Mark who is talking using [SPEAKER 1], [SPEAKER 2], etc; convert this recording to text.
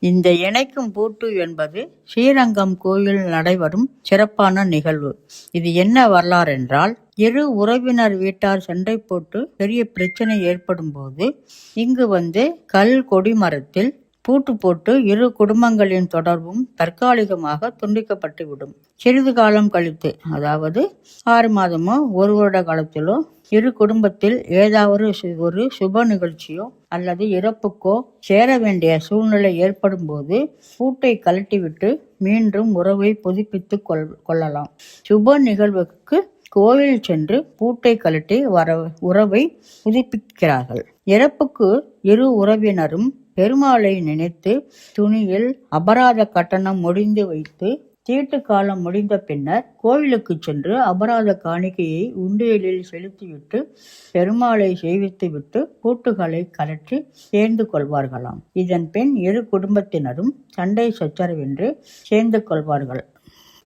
[SPEAKER 1] இந்த இணைக்கும் பூட்டு என்பது ஸ்ரீரங்கம் கோயில் நடைபெறும் சிறப்பான நிகழ்வு. இது என்ன வரலாறு என்றால், இரு உறவினர் வீட்டார் சண்டை போட்டு பெரிய பிரச்சனை ஏற்படும் போது இங்கு கல் கொடிமரத்தில் பூட்டு போட்டு இரு குடும்பங்களின் தொடர்பும் தற்காலிகமாக துண்டிக்கப்பட்டுவிடும். சிறிது காலம் கழித்து, அதாவது 6 மாதமோ 1 வருட காலத்திலோ இரு குடும்பத்தில் ஏதாவது ஒரு சுப நிகழ்ச்சியோ அல்லது இறப்புக்கோ சேர வேண்டிய சூழ்நிலை ஏற்படும் போது பூட்டை கழட்டிவிட்டு மீண்டும் உறவை புதுப்பித்து கொள்ளலாம். சுப நிகழ்வுக்கு கோவில் சென்று பூட்டை கழட்டி உறவை புதுப்பிக்கிறார்கள். இறப்புக்கு இரு உறவினரும் பெருமாளை நினைத்து துணியில் அபராத கட்டணம் முடிந்து வைத்து தீட்டு காலம் முடிந்த பின்னர் கோவிலுக்கு சென்று அபராத காணிக்கையை உண்டியலில் செலுத்திவிட்டு பெருமாளை சேவித்துவிட்டு பூட்டுகளை கழற்றி சேர்ந்து கொள்வார்களாம். இதன் பின் இரு குடும்பத்தினரும் சண்டை சச்சரவின்றி சேர்ந்து கொள்வார்கள்.